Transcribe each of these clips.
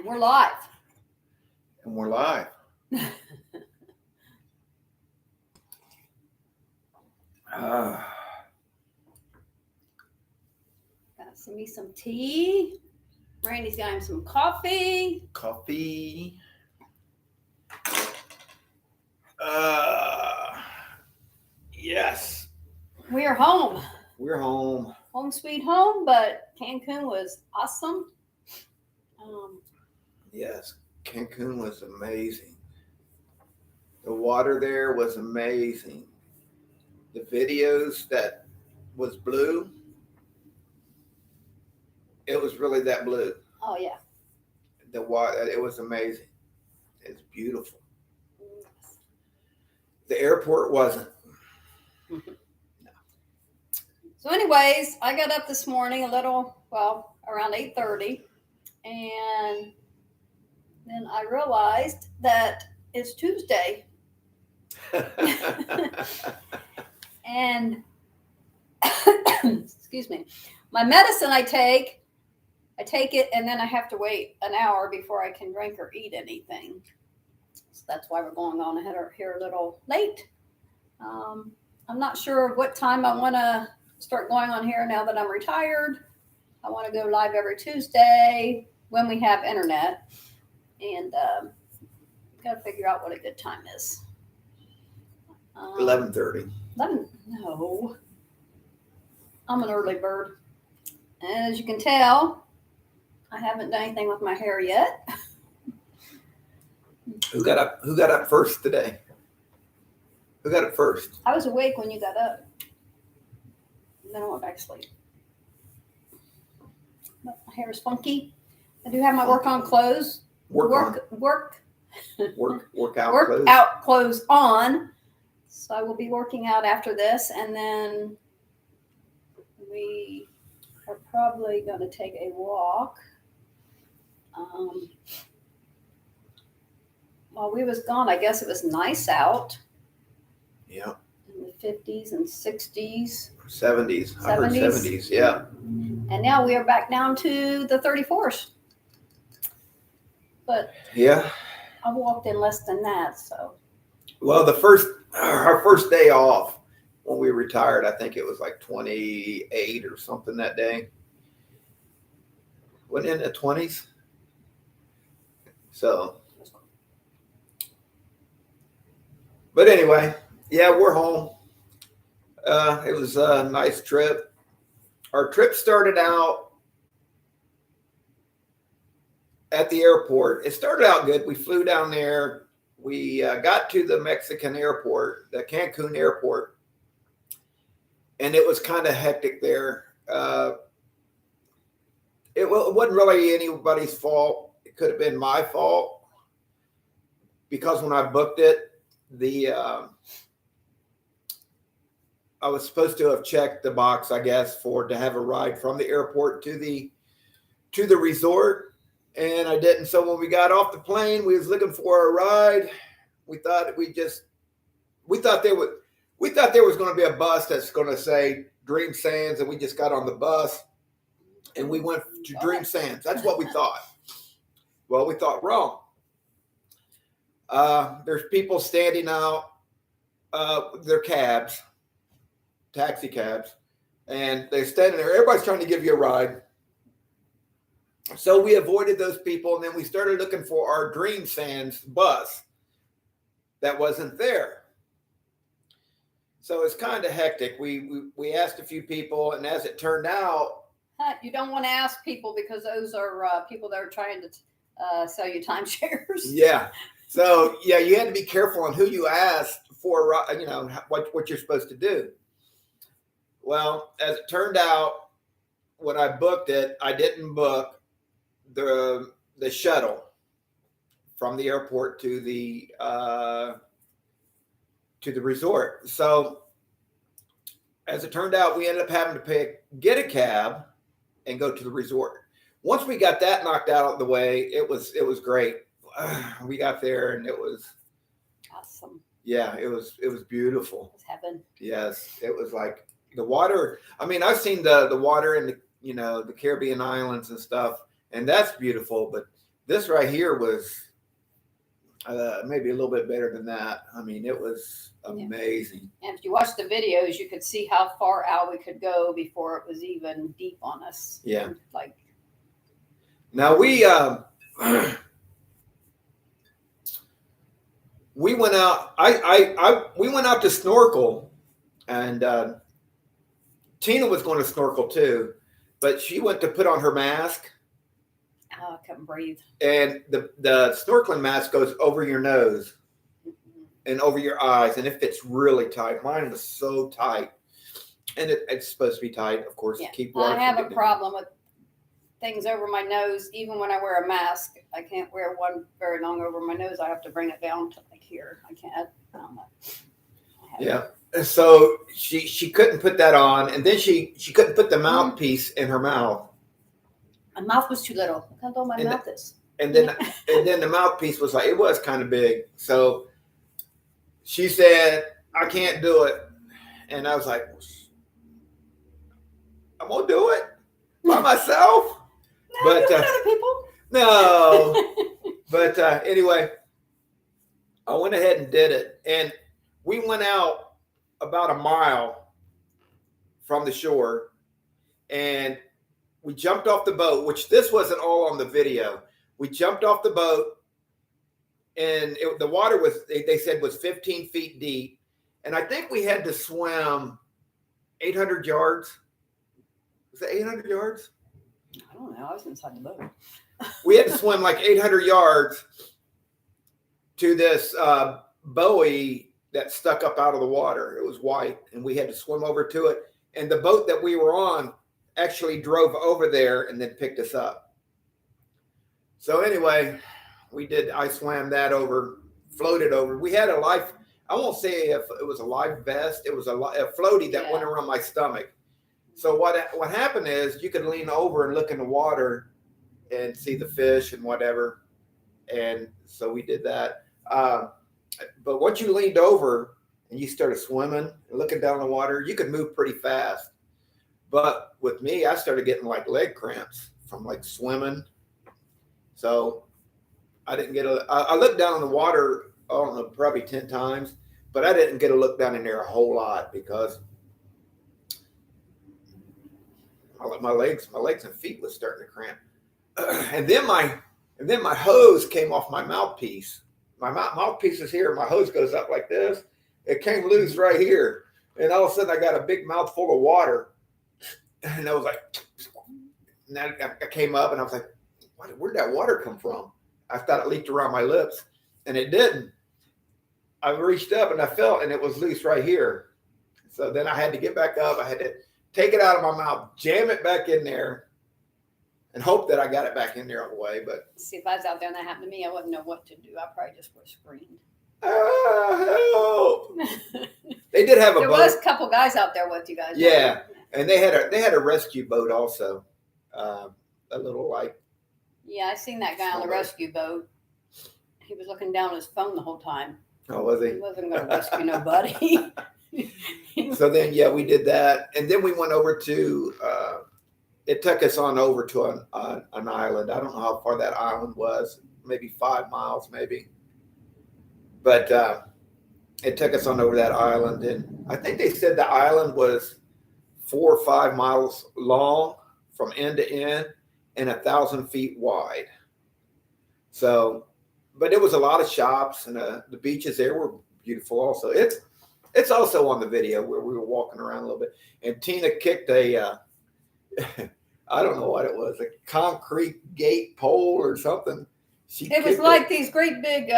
We're live. And we're live. Got me some tea. Randy's got him some coffee. Coffee. Yes. We are home. We're home. Home sweet home, but Cancun was awesome. Yes, Cancun was amazing. The water there was amazing. The videos that was blue, it was really that blue. Oh yeah. The water, it was amazing. It's beautiful. Yes. The airport wasn't. No. So anyways, I got up this morning around 8:30, and then I realized that it's Tuesday. And excuse me, my medicine I take it, and then I have to wait an hour before I can drink or eat anything. So that's why we're going on ahead here a little late. I'm not sure what time I want to start going on here now that I'm retired. I want to go live every Tuesday when we have internet, and got to figure out what a good time is. 11:30. No, I'm an early bird. And as you can tell, I haven't done anything with my hair yet. Who got up first today? Who got up first? I was awake when you got up. And then I went back to sleep. But my hair is funky. I do have my workout clothes on. So I will be working out after this, and then we are probably going to take a walk. While we was gone, I guess it was nice out. Yeah. In the 50s and 60s. 70s. I heard 70s, yeah. And now we are back down to the 34s. But yeah, I walked in less than that, so. Well, our first day off when we retired, I think it was like 28 or something that day. Went in the 20s. So, but anyway, yeah, we're home. It was a nice trip. Our trip started out at the airport. It started out good. We flew down there. We got to the Mexican airport, the Cancun airport, and it was kind of hectic there. It wasn't really anybody's fault. It could have been my fault because when I booked it, I was supposed to have checked the box, I guess, to have a ride from the airport to the resort. And I didn't. So when we got off the plane, we was looking for a ride. We thought there was going to be a bus that's going to say Dream Sands, and we just got on the bus and we went to Dream Sands. That's what we thought. Well, we thought wrong. There's people standing out, their cabs, taxi cabs, and they're standing there. Everybody's trying to give you a ride. So we avoided those people, and then we started looking for our Dream Sands bus that wasn't there. So it's kind of hectic. We asked a few people, and as it turned out, you don't want to ask people because those are people that are trying to sell you timeshares. Yeah. So yeah, you had to be careful on who you asked for. What you're supposed to do. Well, as it turned out, when I booked it, I didn't book the shuttle from the airport to the resort. So as it turned out, we ended up having to get a cab and go to the resort. Once we got that knocked out of the way, it was great. We got there and it was awesome. Yeah, it was beautiful. It was heaven. Yes, it was like the water. I mean, I've seen the water in the Caribbean islands and stuff, and that's beautiful. But This right here was maybe a little bit better than that. I mean, it was amazing. And if you watch the videos, you could see how far out we could go before it was even deep on us. Yeah. Like, now we went out. We went out to snorkel, and Tina was going to snorkel too, but she went to put on her mask. oh, I couldn't breathe. And the snorkeling mask goes over your nose and over your eyes, and it fits really tight. Mine was so tight, and it's supposed to be tight, of course. Yeah. Keep water. I have a problem with things over my nose. Even when I wear a mask, I can't wear one very long over my nose. I have to bring it down to like here. I can't. I don't know. Yeah. So she couldn't put that on, and then she couldn't put the mouthpiece in her mouth. My mouth was too little. Look how little my mouth is. And then the mouthpiece was like, it was kind of big. So she said, I can't do it. And I was like, I'm gonna do it by myself. No, But other people. no. But anyway, I went ahead and did it. And we went out about a mile from the shore, and we jumped off the boat, which this wasn't all on the video. We jumped off the boat, and the water was, they said, was 15 feet deep. And I think we had to swim 800 yards. Was it 800 yards? I don't know. I was inside the boat. We had to swim like 800 yards to this buoy that stuck up out of the water. It was white, and we had to swim over to it. And the boat that we were on actually drove over there and then picked us up. So anyway, I swam that over, floated over. We had a life, I won't say if it was a life vest, it was a floaty that went around my stomach. So what happened is you could lean over and look in the water and see the fish and whatever. And so we did that. But once you leaned over and you started swimming and looking down the water, you could move pretty fast. But with me, I started getting like leg cramps from like swimming. So I didn't get I looked down in the water, I don't know, probably 10 times, but I didn't get a look down in there a whole lot because my legs and feet was starting to cramp. And then my hose came off my mouthpiece. My mouthpiece is here. My hose goes up like this. It came loose right here. And all of a sudden I got a big mouthful of water. And I was like, and I came up and I was like, where'd that water come from? I thought it leaked around my lips, and it didn't. I reached up and I felt, and it was loose right here. So then I had to get back up. I had to take it out of my mouth, jam it back in there, and hope that I got it back in there all the way. But see, if I was out there and that happened to me, I wouldn't know what to do. I probably just would have screamed. Help! They did have a there boat. was a couple guys out there with you guys. Yeah, and they had a rescue boat also, a little like. Yeah, I seen that guy on the rescue boat. He was looking down at his phone the whole time. Oh, was he? He wasn't going to rescue nobody. So then, yeah, we did that, and then we went over to. It took us on over to an island. I don't know how far that island was. Maybe 5 miles, maybe. But it took us on over that island, and I think they said the island was 4 or 5 miles long from end to end and 1,000 feet wide. So, but it was a lot of shops, and the beaches there were beautiful also. It's also on the video where we were walking around a little bit, and Tina kicked a I don't know what it was, a concrete gate pole or something. It was like these great big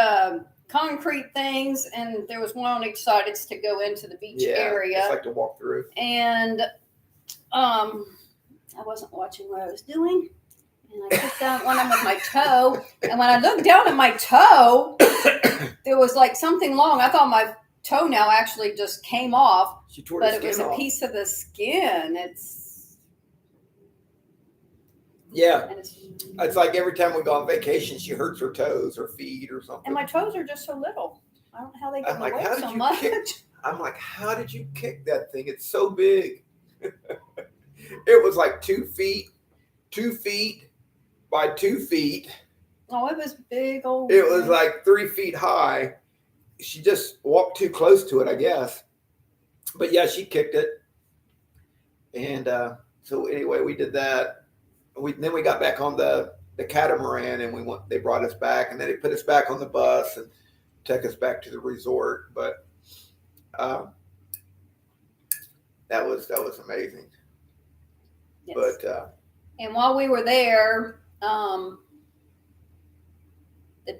concrete things, and there was one on each side. It's to go into the beach area. It's like to walk through. And I wasn't watching what I was doing, and I took down one of them with my toe. And when I looked down at my toe, there was like something long. I thought my toenail actually just came off, but it was a piece of the skin. It's like every time we go on vacation, she hurts her toes or feet or something. And my toes are just so little. I don't know how they get like, away so much. I'm like, how did you kick that thing? It's so big. It was like 2 feet by 2 feet, Oh, it was big old. It was like 3 feet high. She just walked too close to it, I guess. But yeah, she kicked it. And so anyway, we did that. Then we got back on the catamaran, and they brought us back, and then they put us back on the bus and took us back to the resort. But that was amazing. Yes. But and while we were there, the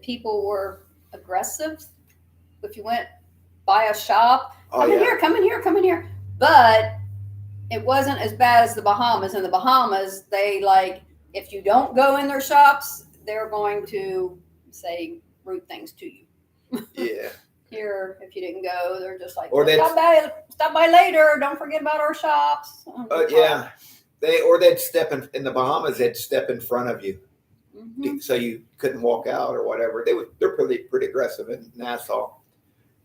people were aggressive. If you went by a shop, come in here, come in here, come in here. But it wasn't as bad as the Bahamas. In the Bahamas, they if you don't go in their shops, they're going to say rude things to you. Yeah. Here, if you didn't go, they're just like, or stop by later. Don't forget about our shops. Yeah. They'd step in the Bahamas. They'd step in front of you, so you couldn't walk out or whatever. They're pretty aggressive in Nassau,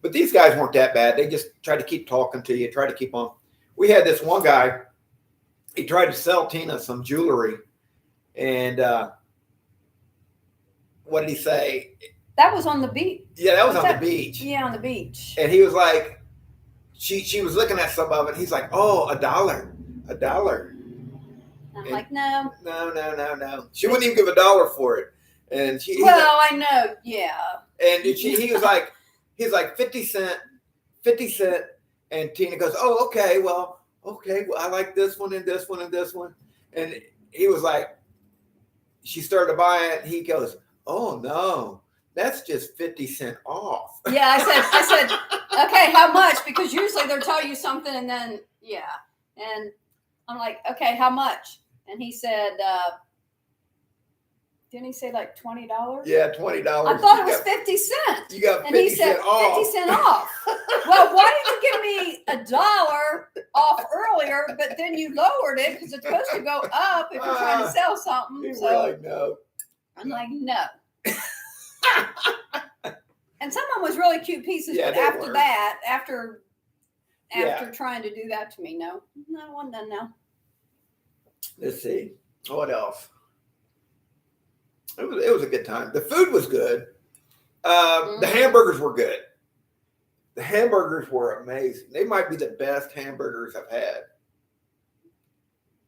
but these guys weren't that bad. They just tried to keep talking to you, try to keep on. We had this one guy. He tried to sell Tina some jewelry, and what did he say? That was on the beach. Yeah, that was on the beach. Yeah, on the beach. And he was like, she was looking at some of it. He's like, oh, $1. I'm like, no. She wouldn't even give $1 for it. And I know, yeah. And he was like, he's like 50 cent. And Tina goes, oh, okay, well, I like this one and this one and this one. And he was like, she started to buy it. He goes, oh no, that's just 50 cent off. Yeah, I said, okay, how much? Because usually they'll tell you something and then, yeah. And I'm like, okay, how much? And he said, didn't he say like $20? Yeah, $20. I thought it was 50 cents. You got 50 and he said, cent off. 50 cent off. Well, why didn't you give me $1 off earlier, but then you lowered it because it's supposed to go up if you're trying to sell something. So like, no. I'm like, no. And someone was really cute pieces, Yeah, but after were. that, after trying to do that to me, no, I wasn't done now. Let's see. What else? It was a good time. The food was good. The hamburgers were good. The hamburgers were amazing. They might be the best hamburgers I've had.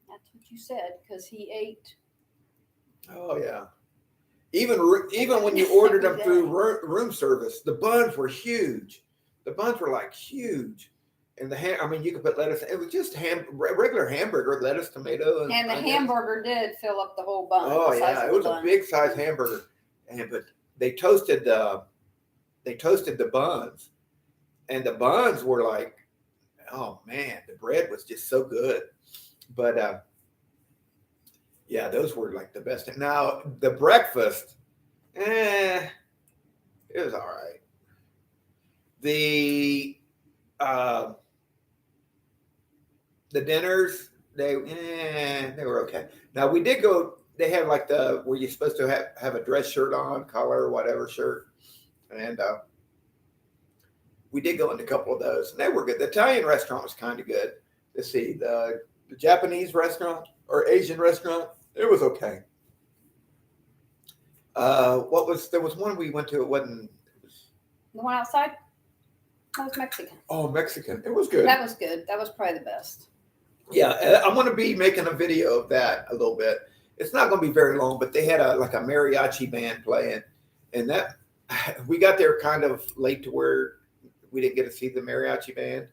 That's what you said, because he ate. Oh yeah. Even when you ordered them through room service, the buns were huge. The buns were like huge. And you could put lettuce. It was just regular hamburger, lettuce, tomato, and the hamburger did fill up the whole bun. Oh yeah, it was a big size hamburger. But they toasted the buns, and the buns were like, oh man, the bread was just so good. But yeah, those were like the best. Now the breakfast, it was all right. The dinners, they were okay. Now we did go. They had like where you're supposed to have a dress shirt on, collar, or whatever shirt, and we did go into a couple of those, and they were good. The Italian restaurant was kind of good. Let's see, the Japanese restaurant or Asian restaurant, it was okay. There was one we went to. It wasn't the one outside. That was Mexican. Oh, Mexican. It was good. That was good. That was probably the best. Yeah, I'm going to be making a video of that a little bit. It's not going to be very long, but they had a mariachi band playing, and that we got there kind of late to where we didn't get to see the mariachi band.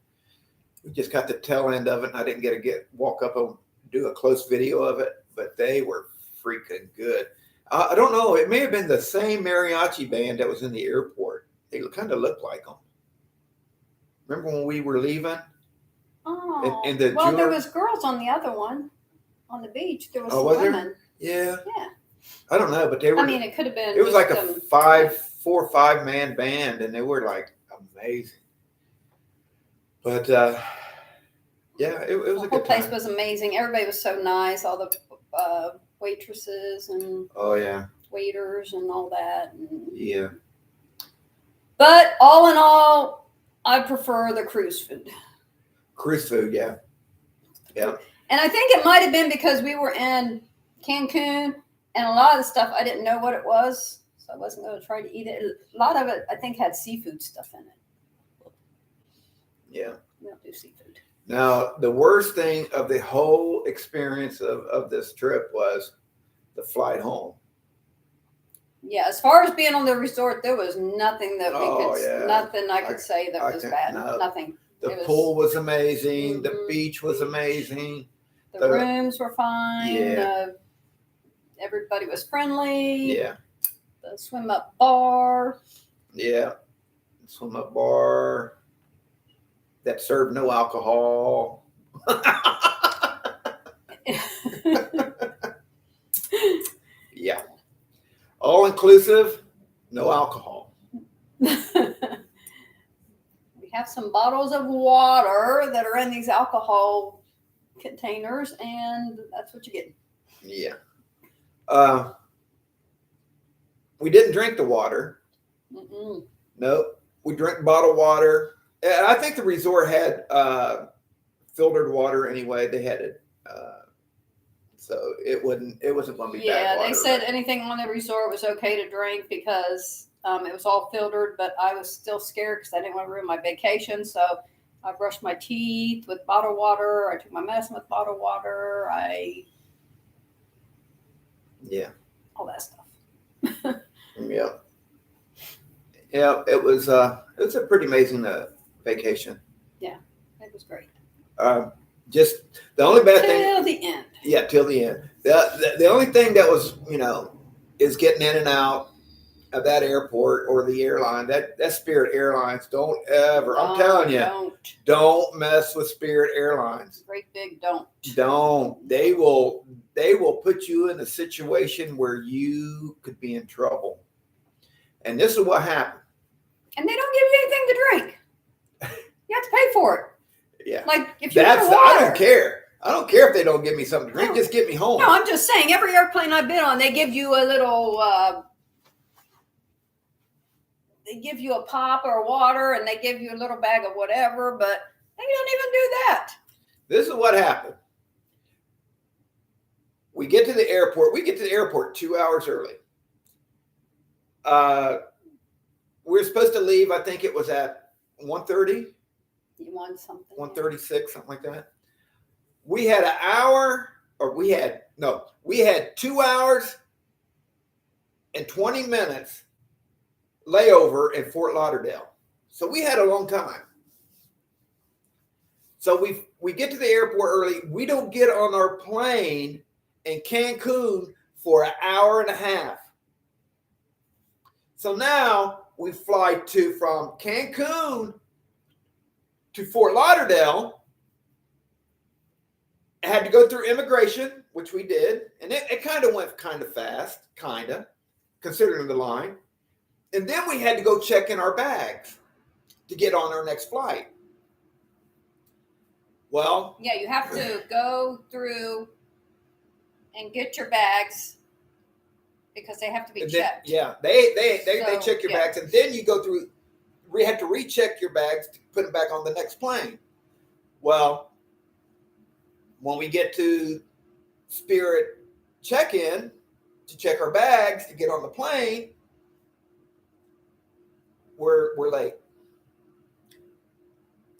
We just got the tail end of it, and I didn't get to walk up and do a close video of it, but they were freaking good. I don't know. It may have been the same mariachi band that was in the airport. They kind of looked like them. Remember when we were leaving? Oh, and there was girls on the other one, on the beach. There was some women. Yeah. Yeah. I don't know, but they were. I mean, it could have been. It was like a 4 or 5 man band, and they were like amazing. But yeah, it was a good time. The whole place was amazing. Everybody was so nice. All the waitresses and waiters and all that. Yeah. But all in all, I prefer the cruise food. Cruise food, yeah. Yeah. And I think it might have been because we were in Cancun And a lot of the stuff I didn't know what it was, so I wasn't going to try to eat it. A lot of it, I think, had seafood stuff in it. Yeah. We don't do seafood. Now, the worst thing of the whole experience of this trip was the flight home. Yeah, as far as being on the resort, there was nothing that Yeah. nothing I could say that was bad. No. Nothing. The pool was amazing. The Mhm. beach was amazing. The rooms were fine. Yeah. Everybody was friendly. Yeah. The swim up bar. Yeah. Swim up bar that served no alcohol. Yeah. All inclusive, no alcohol. We have some bottles of water that are in these alcohol containers, and that's what you get. Yeah. We didn't drink the water. Mm-mm. Nope. We drank bottled water. And I think the resort had filtered water anyway. They had it. So it wasn't going to be bad water. They said anything on the resort was okay to drink because it was all filtered, but I was still scared because I didn't want to ruin my vacation. So I brushed my teeth with bottled water. I took my medicine with bottled water. All that stuff. Yeah. Yeah, it was a pretty amazing vacation. Yeah, it was great. Just the only bad thing till the end. Yeah, till the end. The only thing that was, is getting in and out of that airport or the airline. That Spirit Airlines, I'm telling you, don't mess with Spirit Airlines. Great big don't. Don't. They will put you in a situation where you could be in trouble. And this is what happened. And they don't give you anything to drink. You have to pay for it. Yeah. Like if you want water. I don't care. I don't care if they don't give me something to drink. Just get me home. No, I'm just saying. Every airplane I've been on, they give you a little. They give you a pop or water, and they give you a little bag of whatever. But they don't even do that. This is what happened. We get to the airport. We get to the airport 2 hours early. We're supposed to leave. I think it was at 1:30. You want something? 1:36, something like that. We had we had 2 hours and 20 minutes layover in Fort Lauderdale. So we had a long time. So we get to the airport early. We don't get on our plane in Cancun for an hour and a half. So now we fly from Cancun to Fort Lauderdale. I had to go through immigration, which we did. And it kind of went kind of fast, considering the line. And then we had to go check in our bags to get on our next flight. Well. Yeah, you have to go through and get your bags because they have to be checked. Yeah, they check your bags. And then you go through. We had to recheck your bags to put them back on the next plane. Well, when we get to Spirit check-in to check our bags to get on the plane, we're late.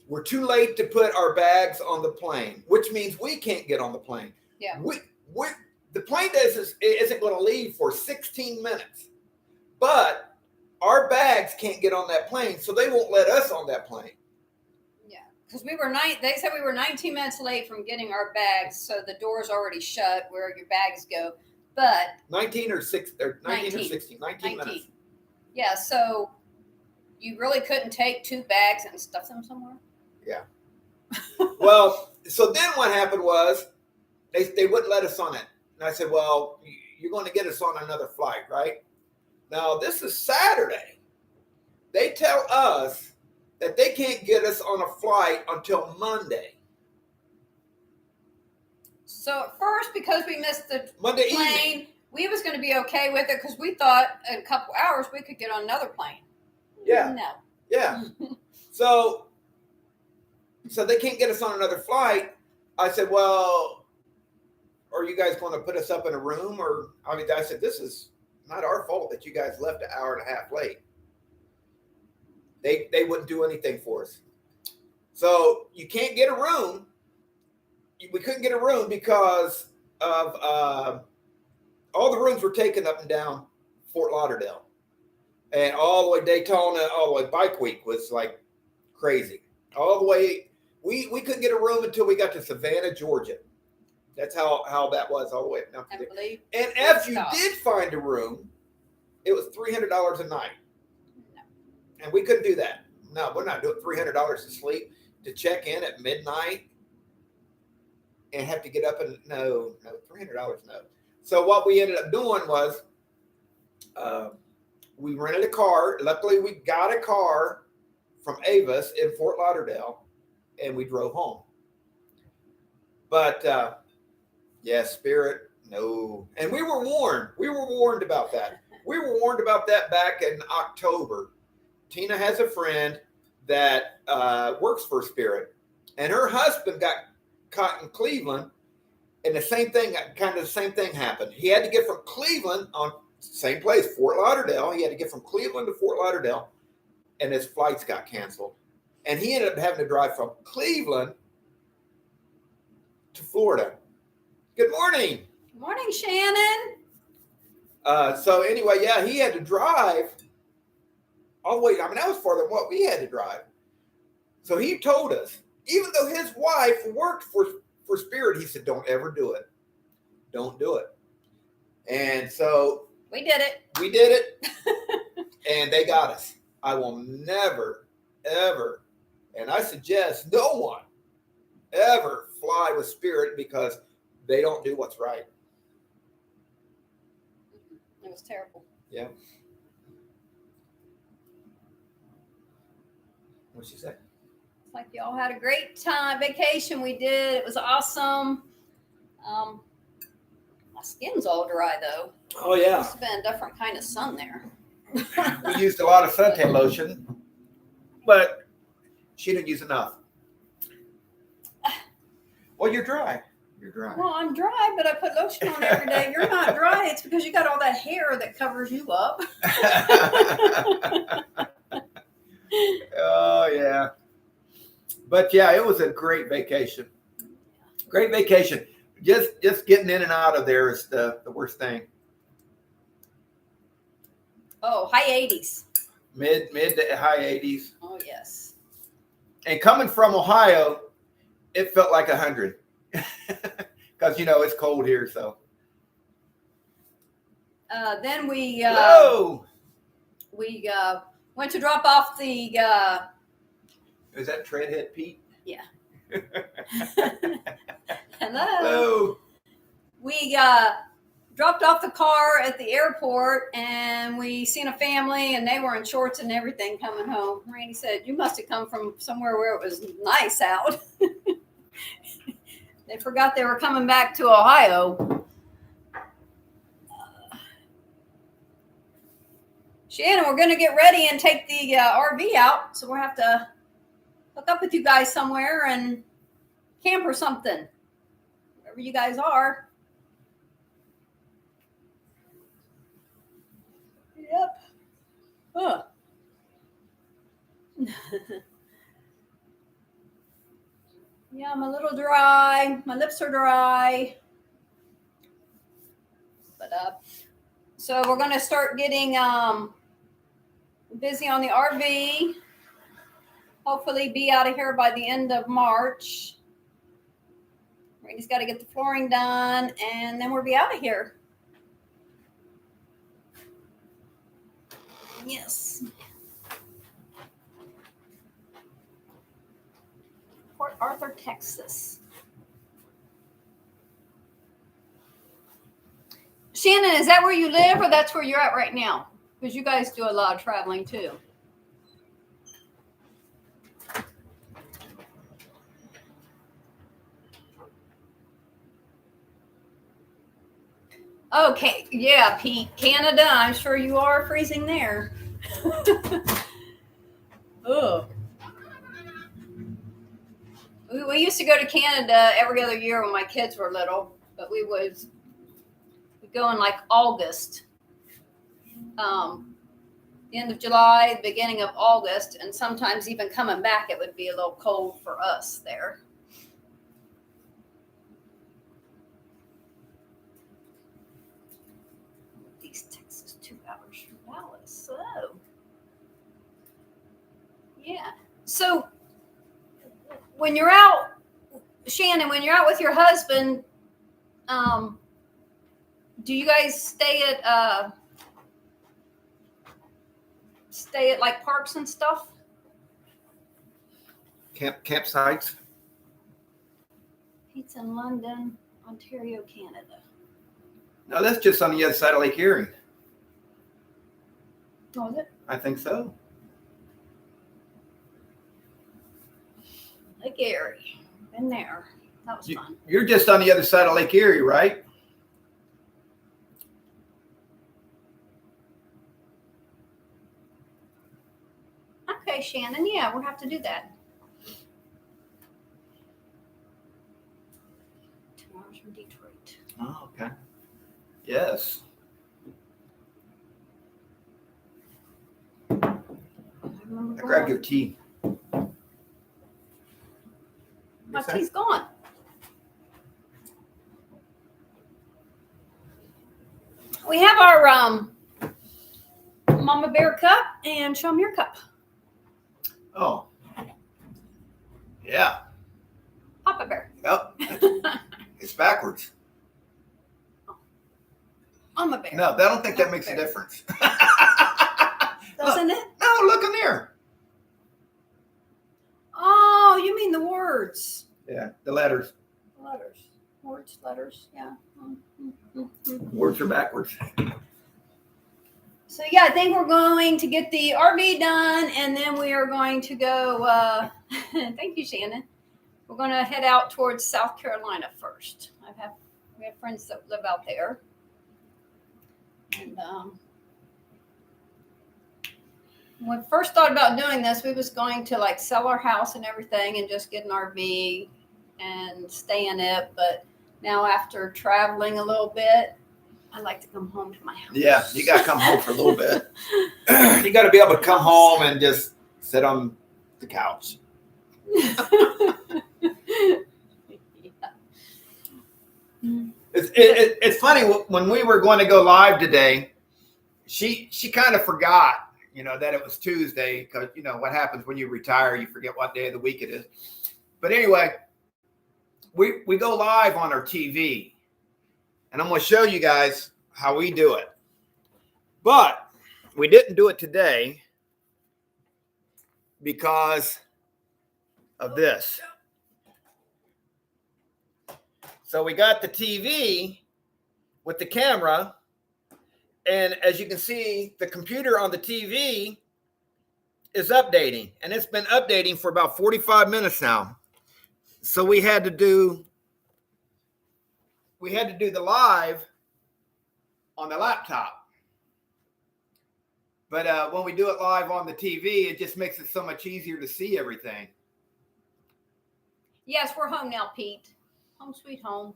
We're too late to put our bags on the plane, which means we can't get on the plane. Yeah. The plane isn't going to leave for 16 minutes, but our bags can't get on that plane, so they won't let us on that plane. Yeah, because they said we were 19 minutes late from getting our bags, so the door's already shut where your bags go. But 19 or 16 minutes. Yeah, so you really couldn't take 2 bags and stuff them somewhere? Yeah. Well, so then what happened was they wouldn't let us on it. And I said, well, you're going to get us on another flight, right? Now, this is Saturday. They tell us that they can't get us on a flight until Monday. So at first, because we missed the Monday plane, evening, we was going to be okay with it because we thought in a couple hours we could get on another plane. Yeah. No. Yeah. So they can't get us on another flight. I said, well, are you guys going to put us up in a room? Or, I mean, I said, this is not our fault that you guys left an hour and a half late. They wouldn't do anything for us. So you can't get a room. We couldn't get a room because of all the rooms were taken up and down Fort Lauderdale. And all the way Daytona, all the way Bike Week was like crazy. All the way, we couldn't get a room until we got to Savannah, Georgia. That's how that was all the way up. And if you did find a room, it was $300 a night. No. And we couldn't do that. No, we're not doing $300 to sleep, to check in at midnight and have to get up and no, $300, no. So what we ended up doing was we rented a car. Luckily, we got a car from Avis in Fort Lauderdale, and we drove home. But yeah, Spirit, no. And we were warned. We were warned about that. We were warned about that back in October. Tina has a friend that works for Spirit, and her husband got caught in Cleveland, and the same thing happened. He had to get from Cleveland on same place, Fort Lauderdale. He had to get from Cleveland to Fort Lauderdale, and his flights got canceled. And he ended up having to drive from Cleveland to Florida. Good morning. Good morning, Shannon. So anyway, yeah, he had to drive all the way. I mean, that was farther than what we had to drive. So he told us, even though his wife worked for Spirit, he said, don't ever do it. Don't do it. And so we did it. We did it. And they got us. I will never, ever, and I suggest no one ever fly with Spirit because they don't do what's right. It was terrible. Yeah. What'd she say? It's like y'all had a great time. Vacation we did. It was awesome. My skin's all dry though. Oh yeah. Must have been a different kind of sun there. We used a lot of suntan lotion, but she didn't use enough. Well, you're dry. You're dry. Well, I'm dry, but I put lotion on every day. You're not dry. It's because you got all that hair that covers you up. Oh, yeah. But, yeah, it was a great vacation. Great vacation. Just getting in and out of there is the worst thing. Oh, high 80s. Mid to high 80s. Oh, yes. And coming from Ohio, it felt like 100. Because, it's cold here, so. Then we went to drop off the... Is that Treadhead Pete? Yeah. Hello. Hello. We dropped off the car at the airport, and we seen a family, and they were in shorts and everything coming home. Randy said, you must have come from somewhere where it was nice out. They forgot they were coming back to Ohio. Shannon, we're going to get ready and take the RV out, so we'll have to hook up with you guys somewhere and camp or something, wherever you guys are. Yep. Huh. Yeah, I'm a little dry. My lips are dry. But so we're going to start getting busy on the RV. Hopefully be out of here by the end of March. Randy's got to get the flooring done, and then we'll be out of here. Yes. Port Arthur, Texas. Shannon, is that where you live, or that's where you're at right now? Because you guys do a lot of traveling too. Okay, yeah, Pete, Canada. I'm sure you are freezing there. Oh. We used to go to Canada every other year when my kids were little, but we go in like August, the end of July, the beginning of August, and sometimes even coming back, it would be a little cold for us there. East Texas, 2 hours from Dallas. So, yeah. So, when you're out, Shannon, when you're out with your husband, do you guys stay at like parks and stuff? Campsites. He's in London, Ontario, Canada. No, that's just on the other side of Lake Erie. Oh, is it? I think so. Lake Erie. Been there. That was fun. You're just on the other side of Lake Erie, right? Okay, Shannon. Yeah, we'll have to do that. 2 hours from Detroit. Oh, okay. Yes. I grabbed your tea. My tea's gone. We have our Mama Bear cup, and show them your cup. Oh. Yeah. Papa Bear. Yep. It's backwards. Mama Bear. No, I don't think that makes a difference. Doesn't it? No, look in there. Oh, you mean the words. Yeah, the letters. Letters. Words, letters, yeah. Words are backwards. So, yeah, I think we're going to get the RV done, and then we are going to go, thank you, Shannon. We're going to head out towards South Carolina first. We have friends that live out there. And when we first thought about doing this, we was going to like sell our house and everything and just get an RV and stay in it. But now after traveling a little bit, I like to come home to my house. Yeah, you got to come home for a little bit. You got to be able to come home and just sit on the couch. It's funny, when we were going to go live today, she kind of forgot, that it was Tuesday, because what happens when you retire, you forget what day of the week it is. But anyway, we go live on our TV, and I'm going to show you guys how we do it. But we didn't do it today because of this. So we got the TV with the camera, and as you can see, the computer on the TV is updating, and it's been updating for about 45 minutes now. So we had to do the live on the laptop. But when we do it live on the TV, it just makes it so much easier to see everything. Yes, we're home now, Pete. Home sweet home.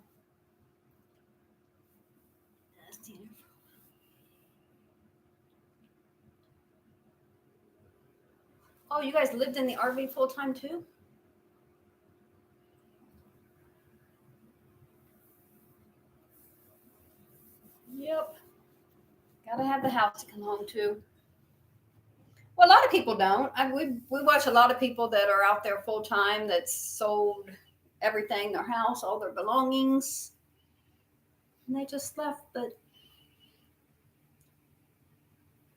Oh, you guys lived in the RV full time too? Yep. Gotta have the house to come home to. Well, a lot of people don't. We watch a lot of people that are out there full time that's sold everything, their house, all their belongings, and they just left. But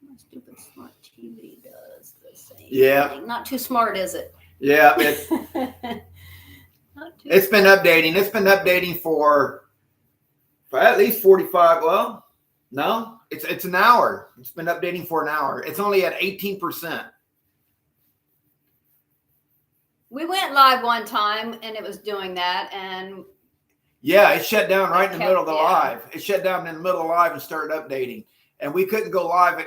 my stupid smart TV does the same thing. Not too smart, is it? Yeah, it's been updating. It's been updating for at least 45. Well, no, it's an hour. It's been updating for an hour. It's only at 18%. We went live one time and it was doing that, and yeah, it shut down right in the middle of the live. It shut down in the middle of the live and started updating, and we couldn't go live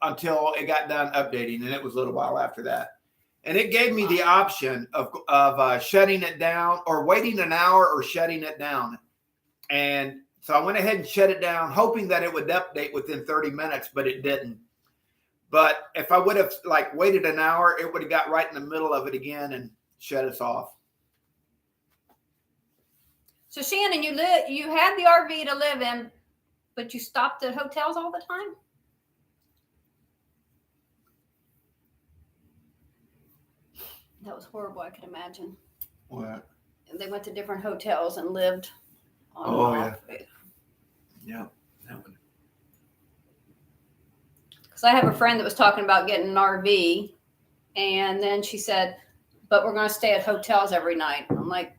until it got done updating, and it was a little while after that. And it gave me the option of shutting it down or waiting an hour or shutting it down. And so I went ahead and shut it down, hoping that it would update within 30 minutes, but it didn't. But if I would have like waited an hour, it would have got right in the middle of it again and shut us off. So Shannon, you had the RV to live in, but you stopped at hotels all the time? That was horrible, I could imagine. What? They went to different hotels and lived on and off. Yeah. That one. Because I have a friend that was talking about getting an RV, and then she said, but we're going to stay at hotels every night. I'm like,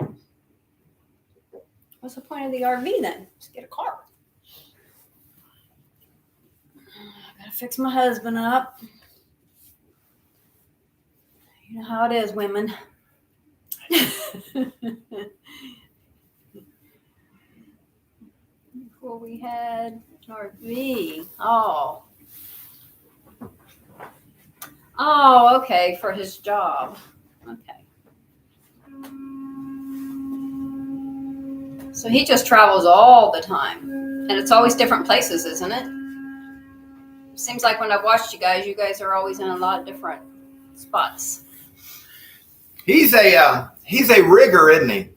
what's the point of the RV then? Just get a car. I gotta fix my husband up. You know how it is, women. Before we had an RV. Oh, okay, for his job. Okay. So he just travels all the time. And it's always different places, isn't it? Seems like when I've watched you guys are always in a lot of different spots. He's a rigger, isn't he?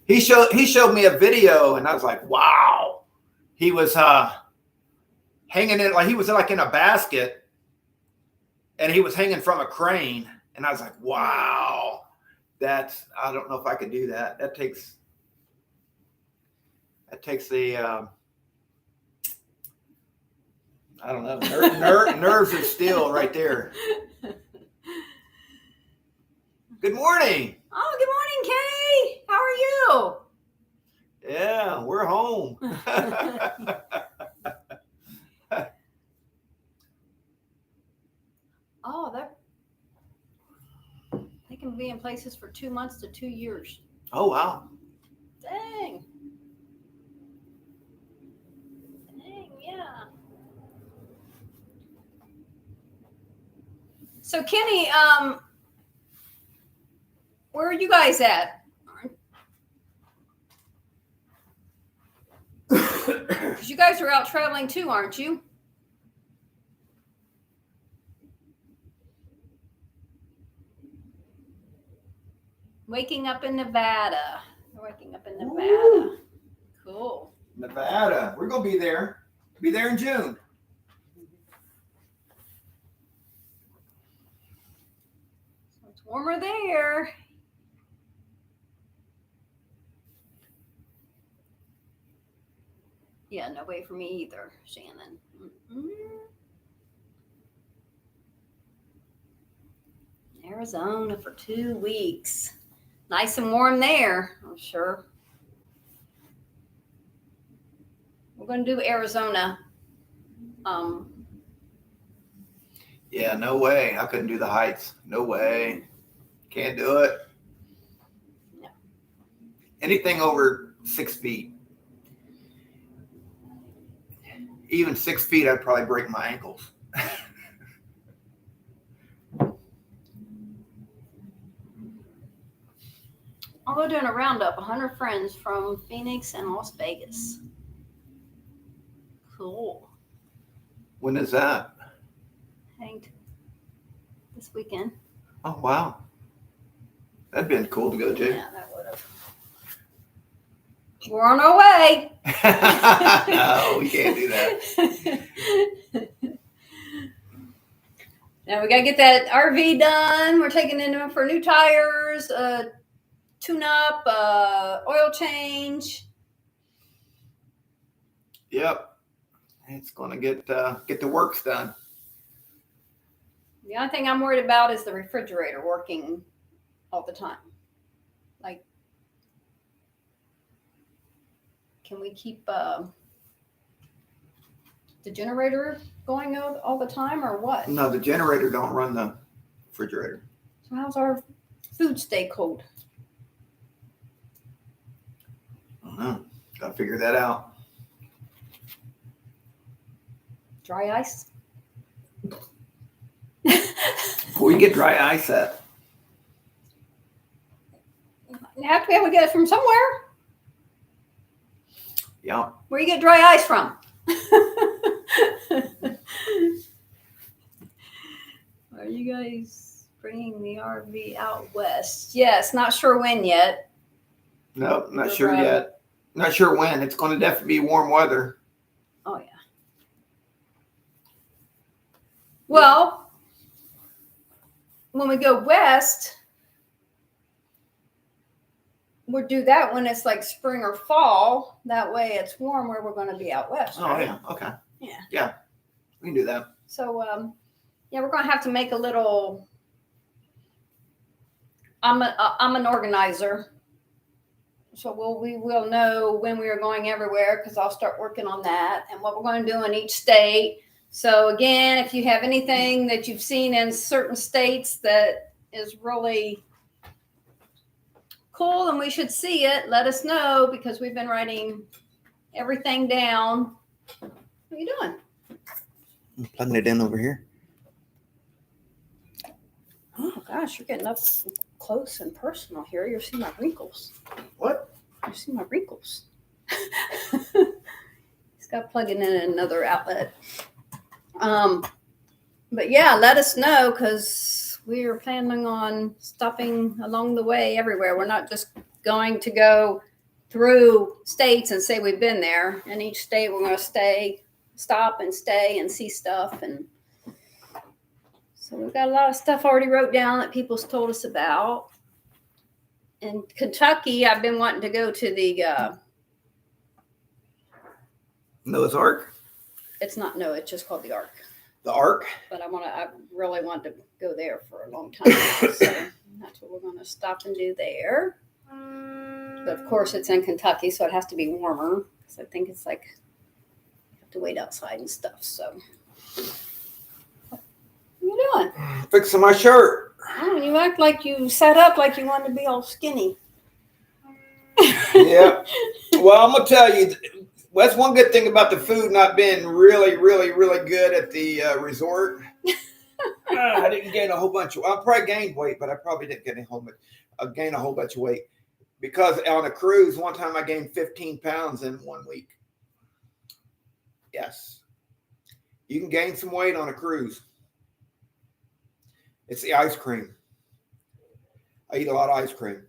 He showed me a video, and I was like, wow. He was hanging in, like he was like in a basket, and he was hanging from a crane, and I was like, wow. I don't know if I could do that. That takes the I don't know, nerves of steel right there. Good morning. Oh, good morning, Kay. How are you? Yeah, we're home. Oh, they can be in places for 2 months to 2 years. Oh, wow. Dang, yeah. So Kenny, where are you guys at? Because you guys are out traveling too, aren't you? Waking up in Nevada. We're waking up in Nevada. Ooh. Cool. Nevada. We're going to be there. Be there in June. So it's warmer there. Yeah, no way for me either, Shannon. Mm-mm. Arizona for 2 weeks. Nice and warm there, I'm sure. We're going to do Arizona. Yeah, no way. I couldn't do the heights. No way. Can't do it. No. Anything over 6 feet. Even 6 feet, I'd probably break my ankles. I'll go doing a roundup. 100 friends from Phoenix and Las Vegas. Cool. When is that? I think this weekend. Oh, wow. That'd been cool to go to. Yeah, that would have. We're on our way. No, we can't do that. Now we got to get that RV done. We're taking it in for new tires, tune up, oil change. Yep. It's going to get the works done. The only thing I'm worried about is the refrigerator working all the time. Like, can we keep the generator going all the time or what? No, the generator don't run the refrigerator. So how's our food stay cold? I don't know. Got to figure that out. Dry ice? Where you get dry ice at? You have to be able to get it from somewhere. Yeah. Where you get dry ice from? Are you guys bringing the RV out west? Yes, not sure when yet. No, not sure yet. Not sure when. It's going to definitely be warm weather. Oh, yeah. Well, when we go west, we'll do that when it's like spring or fall. That way it's warm where we're going to be out west. Oh, right? yeah. Okay. Yeah. Yeah. We can do that. So, yeah, we're going to have to make a little. I'm an organizer. So we will know when we are going everywhere because I'll start working on that and what we're going to do in each state. So again, if you have anything that you've seen in certain states that is really cool and we should see it, let us know because we've been writing everything down. What are you doing? I'm plugging it in over here. Oh gosh, you're getting up close and personal here. You're seeing my wrinkles. What? You see my wrinkles. He's got plugging in another outlet. But yeah, let us know because we are planning on stopping along the way everywhere. We're not just going to go through states and say we've been there. In each state, we're going to stop and stay and see stuff. And so we've got a lot of stuff already wrote down that people's told us about. In Kentucky, I've been wanting to go to the Noah's Ark? it's just called the Ark. The Ark? But I really want to go there for a long time. So that's what we're going to stop and do there. But of course, it's in Kentucky, so it has to be warmer. Because I think it's like you have to wait outside and stuff. So, what are you doing? Fixing my shirt. Oh, you act like you sat up like you wanted to be all skinny. Yeah. Well, I'm going to tell you, that's one good thing about the food not being really, really, really good at the resort. I didn't gain a whole bunch of, I probably gained weight, but I probably didn't gain a whole bunch of weight. Because on a cruise, one time I gained 15 pounds in 1 week. Yes. You can gain some weight on a cruise. It's the ice cream. I eat a lot of ice cream.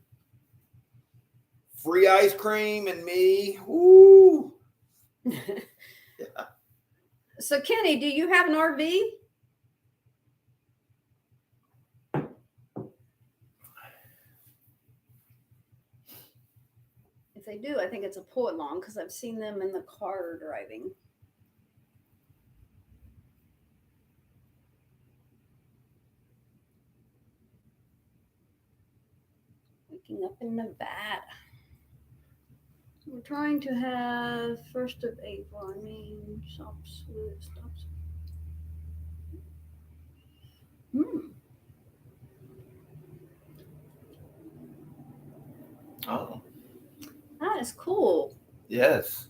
Free ice cream and me. Woo. Yeah. So, Kenny, do you have an RV? If they do, I think it's a pull along because I've seen them in the car driving. Waking up in Nevada. We're trying to have 1st of April. Stops. Oh. That is cool. Yes.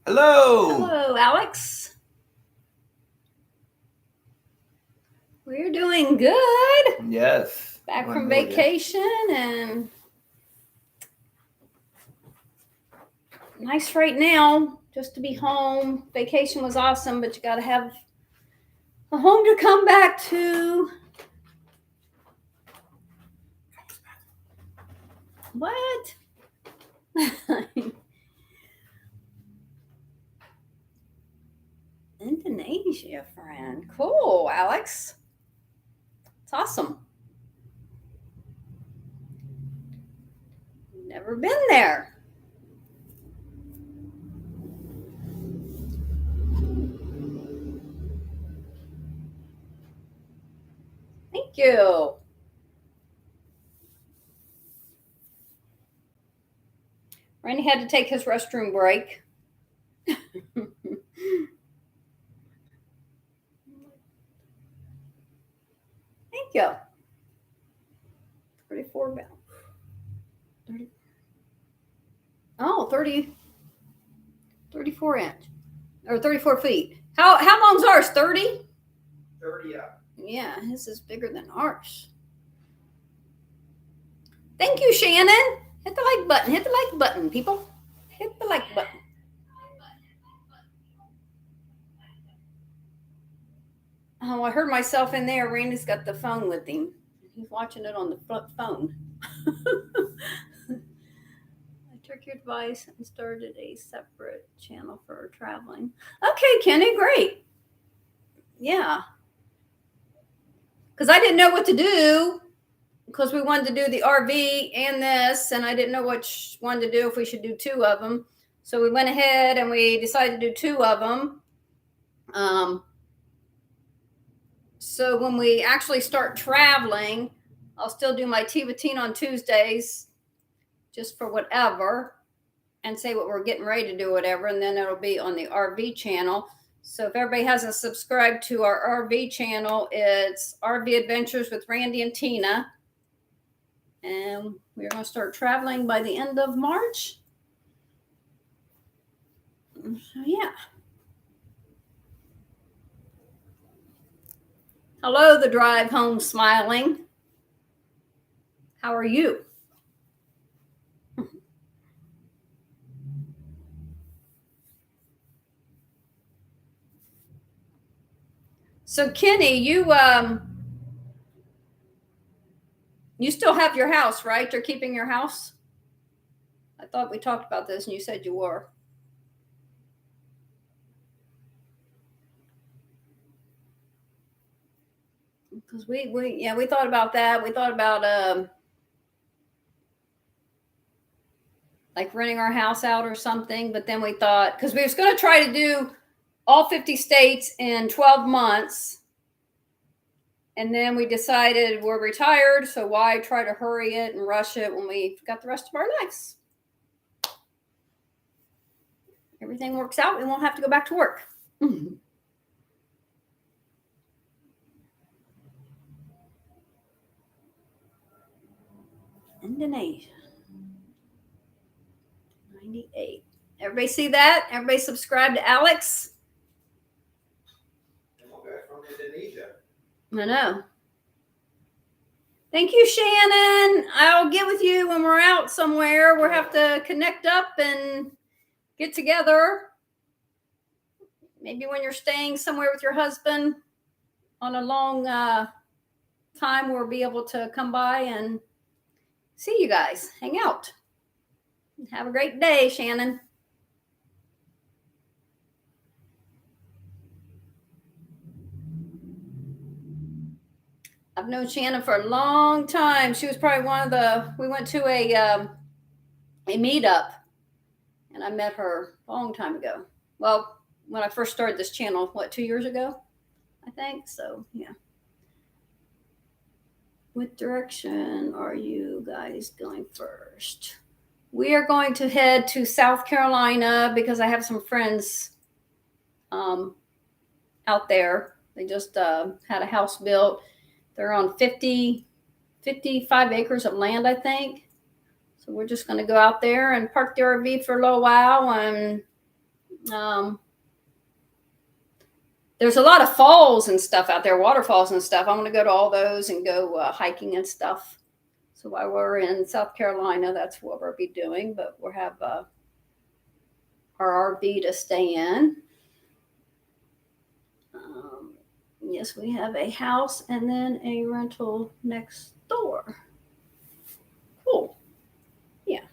Hello. Hello, Alex. We're doing good. Yes. Back from vacation and nice right now just to be home. Vacation was awesome, but you got to have a home to come back to. What? Indonesia, friend. Cool, Alex. It's awesome. Never been there. Thank you. Randy had to take his restroom break. Thank you. 34 pounds. 30. Oh, 34 inch or 34 feet. How long's ours? 30? 30, yeah. Yeah, his is bigger than ours. Thank you, Shannon. Hit the like button. Hit the like button, people. Hit the like button. Oh, I heard myself in there. Randy's got the phone with him. He's watching it on the phone. I took your advice and started a separate channel for traveling. Okay, Kenny, great. Yeah. Because I didn't know what to do because we wanted to do the RV and this, and I didn't know which one to do, if we should do two of them. So we went ahead and we decided to do two of them. So when we actually start traveling, I'll still do my tea with Tina on Tuesdays just for whatever and say what we're getting ready to do, whatever. And then it'll be on the RV channel. So if everybody hasn't subscribed to our RV channel, it's RV Adventures with Randy and Tina. And we're going to start traveling by the end of March. So yeah. Hello, the drive home smiling. How are you? So Kenny, you still have your house, right? You're keeping your house? I thought we talked about this and you said you were. Because we thought about that. We thought about like renting our house out or something, but then we thought, because we was going to try to do all 50 states in 12 months. And then we decided we're retired, so why try to hurry it and rush it when we've got the rest of our lives? Everything works out, we won't have to go back to work. Indonesia. 98. Everybody see that? Everybody subscribe to Alex? From Indonesia. I know. Thank you, Shannon. I'll get with you when we're out somewhere. We'll have to connect up and get together. Maybe when you're staying somewhere with your husband on a long time, we'll be able to come by and see you guys, hang out. Have a great day, Shannon. I've known Shannon for a long time. She was probably we went to a meetup and I met her a long time ago. Well, when I first started this channel, 2 years ago, I think. So, yeah. What direction are you guys going first? We are going to head to South Carolina because I have some friends out there. They just had a house built. They're on 55 acres of land, I think. So we're just going to go out there and park the RV for a little while. And there's a lot of falls and stuff out there, waterfalls and stuff. I'm going to go to all those and go hiking and stuff. So while we're in South Carolina, that's what we'll be doing. But we'll have our RV to stay in. Yes, we have a house and then a rental next door. Cool. Yeah.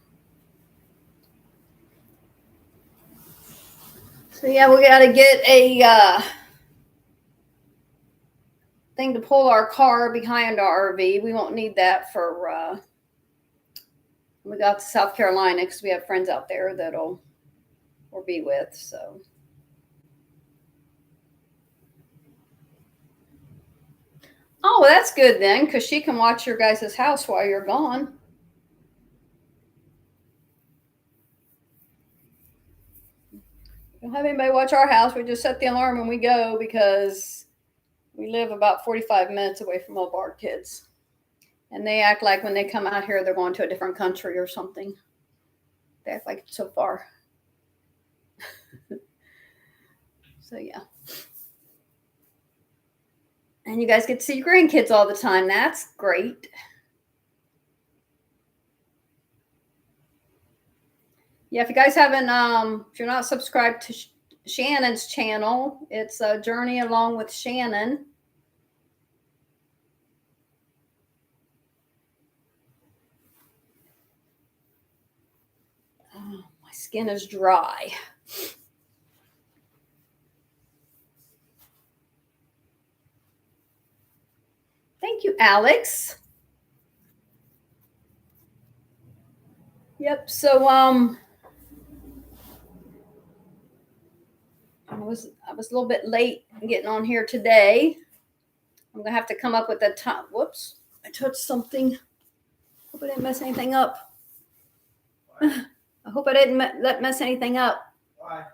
So yeah, we got to get a thing to pull our car behind our RV. We won't need that for when we got to South Carolina because we have friends out there that'll we'll be with. So. Oh, well, that's good then, because she can watch your guys' house while you're gone. We don't have anybody watch our house. We just set the alarm when we go because we live about 45 minutes away from all of our kids. And they act like when they come out here, they're going to a different country or something. They act like it's so far. So, yeah. And you guys get to see your grandkids all the time. That's great. Yeah, if you guys haven't, if you're not subscribed to Shannon's channel, it's a journey along with Shannon. Oh, my skin is dry. Thank you, Alex. Yep. So I was a little bit late getting on here today. I'm gonna have to come up with a time. Whoops! I touched something. Hope I didn't mess anything up. I hope I didn't mess anything up. Why?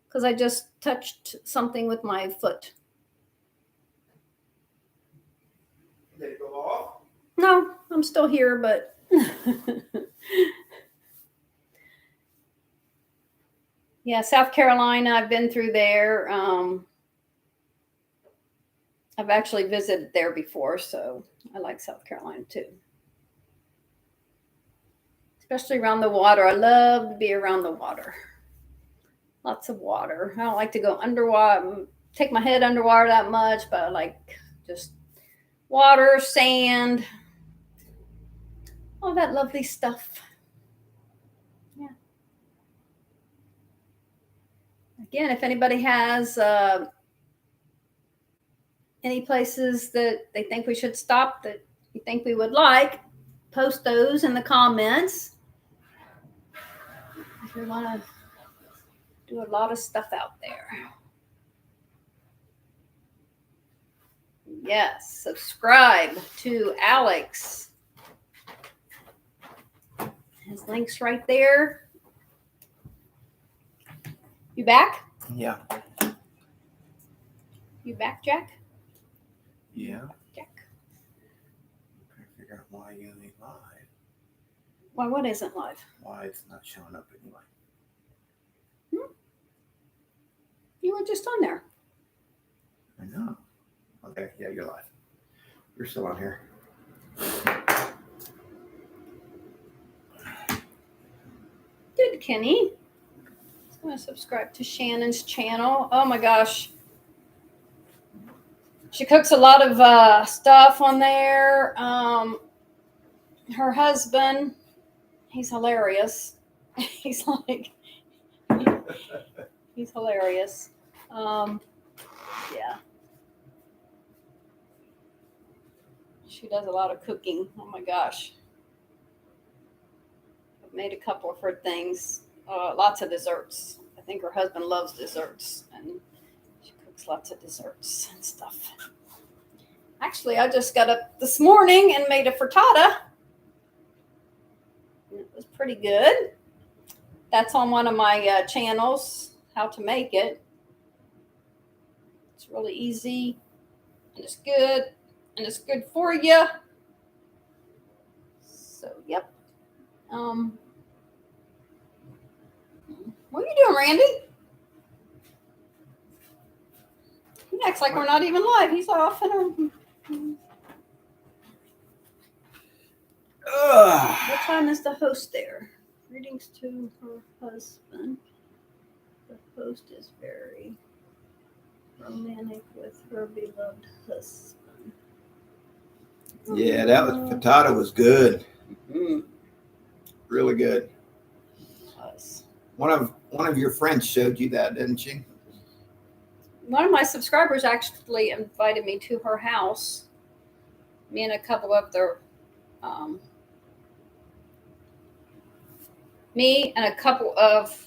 Because I just touched something with my foot. Did it go off? No, I'm still here, but yeah, South Carolina, I've been through there. I've actually visited there before, so I like South Carolina too. Especially around the water. I love to be around the water. Lots of water. I don't like to go underwater, take my head underwater that much, but I like just water, sand, all that lovely stuff. Yeah. Again, if anybody has any places that they think we should stop that you think we would like, post those in the comments. We want to do a lot of stuff out there. Yes, subscribe to Alex. His link's right there. You back? Yeah. You back, Jack? Yeah. Jack. I'm trying to figure out why you ain't live. Why, what isn't live? Why it's not showing up anyway. You were just on there. I know. Okay, yeah, you're live. You're still on here. Good, Kenny. I'm going to subscribe to Shannon's channel. Oh my gosh. She cooks a lot of stuff on there. Her husband, he's hilarious. He's like, he's hilarious. Yeah. She does a lot of cooking. Oh my gosh. I've made a couple of her things. Lots of desserts. I think her husband loves desserts, and she cooks lots of desserts and stuff. Actually, I just got up this morning and made a frittata. It was pretty good. That's on one of my channels, how to make it. It's really easy, and it's good, and it's good for you. So, yep. What are you doing, Randy? He acts like we're not even live. He's off and What time is the host there? Greetings to her husband. The host is very romantic with her beloved husband. Yeah, that was potato was good. Mm-hmm. Really good. Was. One of your friends showed you that, didn't she? One of my subscribers actually invited me to her house. Me and a couple of their me and a couple of